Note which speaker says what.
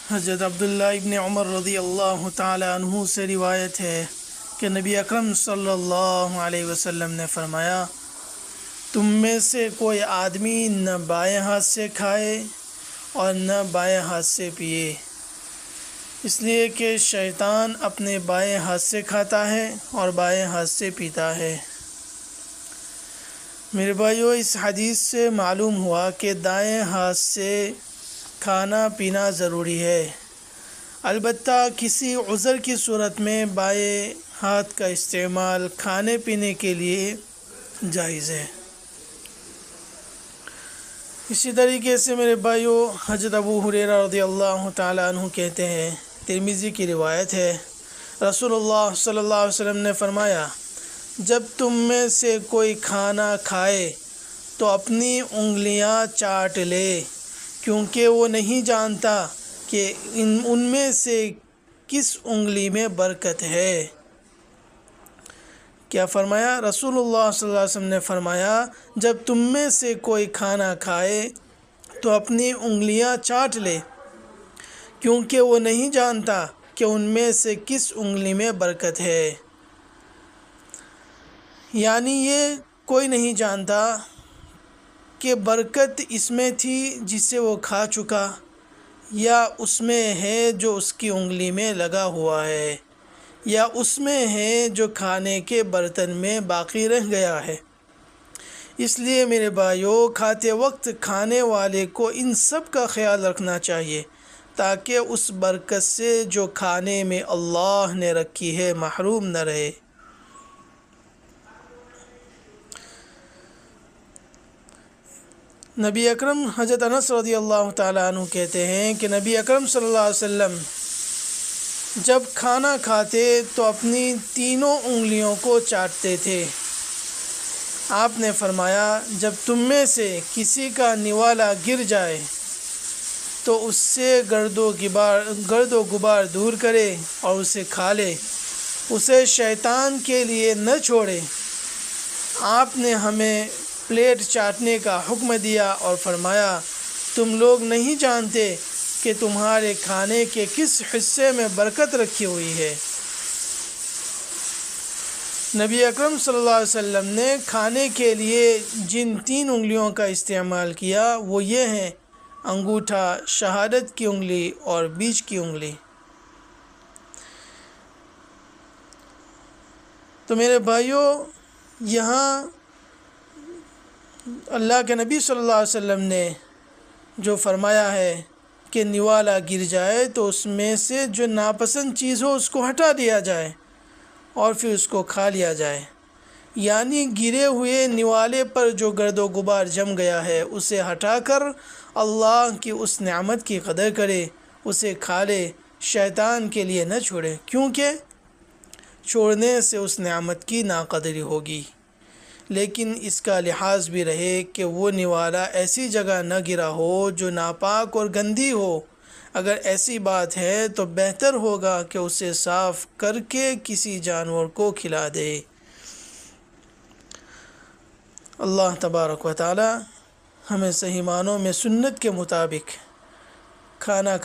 Speaker 1: حضرت عبداللہ ابن عمر رضی اللہ تعالی عنہ سے روایت ہے کہ نبی اکرم صلی اللہ علیہ وسلم نے فرمایا، تم میں سے کوئی آدمی نہ بائیں ہاتھ سے کھائے اور نہ بائیں ہاتھ سے پیے، اس لیے کہ شیطان اپنے بائیں ہاتھ سے کھاتا ہے اور بائیں ہاتھ سے پیتا ہے۔ میرے بھائیو، اس حدیث سے معلوم ہوا کہ دائیں ہاتھ سے کھانا پینا ضروری ہے، البتہ کسی عذر کی صورت میں بائیں ہاتھ کا استعمال کھانے پینے کے لیے جائز ہے۔ اسی طریقے سے میرے بھائیو، حضرت ابو ہریرہ رضی اللہ تعالی عنہ کہتے ہیں، ترمذی کی روایت ہے، رسول اللہ صلی اللہ علیہ وسلم نے فرمایا، جب تم میں سے کوئی کھانا کھائے تو اپنی انگلیاں چاٹ لے، کیونکہ وہ نہیں جانتا کہ ان میں سے کس انگلی میں برکت ہے۔ کیا فرمایا؟ رسول اللہ صلی اللہ علیہ وسلم نے فرمایا، جب تم میں سے کوئی کھانا کھائے تو اپنی انگلیاں چاٹ لے، کیونکہ وہ نہیں جانتا کہ ان میں سے کس انگلی میں برکت ہے۔ یعنی یہ کوئی نہیں جانتا کہ برکت اس میں تھی جسے وہ کھا چکا، یا اس میں ہے جو اس کی انگلی میں لگا ہوا ہے، یا اس میں ہے جو کھانے کے برتن میں باقی رہ گیا ہے۔ اس لیے میرے بھائیو، کھاتے وقت کھانے والے کو ان سب کا خیال رکھنا چاہیے تاکہ اس برکت سے جو کھانے میں اللہ نے رکھی ہے محروم نہ رہے۔ نبی اکرم حضرت انس رضی اللہ تعالیٰ عنہ کہتے ہیں کہ نبی اکرم صلی اللہ علیہ وسلم جب کھانا کھاتے تو اپنی تینوں انگلیوں کو چاٹتے تھے۔ آپ نے فرمایا، جب تم میں سے کسی کا نوالا گر جائے تو اس سے گرد و غبار دور کرے اور اسے کھا لے، اسے شیطان کے لیے نہ چھوڑے۔ آپ نے ہمیں پلیٹ چاٹنے کا حکم دیا اور فرمایا، تم لوگ نہیں جانتے کہ تمہارے کھانے کے کس حصے میں برکت رکھی ہوئی ہے۔ نبی اکرم صلی اللہ علیہ وسلم نے کھانے کے لیے جن 3 انگلیوں کا استعمال کیا وہ یہ ہیں: انگوٹھا، شہادت کی انگلی اور بیچ کی انگلی۔ تو میرے بھائیوں، یہاں اللہ کے نبی صلی اللہ علیہ وسلم نے جو فرمایا ہے کہ نوالا گر جائے تو اس میں سے جو ناپسند چیز ہو اس کو ہٹا دیا جائے اور پھر اس کو کھا لیا جائے، یعنی گرے ہوئے نوالے پر جو گرد و غبار جم گیا ہے اسے ہٹا کر اللہ کی اس نعمت کی قدر کرے، اسے کھا لے، شیطان کے لیے نہ چھوڑے، کیونکہ چھوڑنے سے اس نعمت کی ناقدری ہوگی۔ لیکن اس کا لحاظ بھی رہے کہ وہ نوالا ایسی جگہ نہ گرا ہو جو ناپاک اور گندی ہو۔ اگر ایسی بات ہے تو بہتر ہوگا کہ اسے صاف کر کے کسی جانور کو کھلا دے۔ اللہ تبارک و تعالی ہمیں صحیح معنوں میں سنت کے مطابق کھانا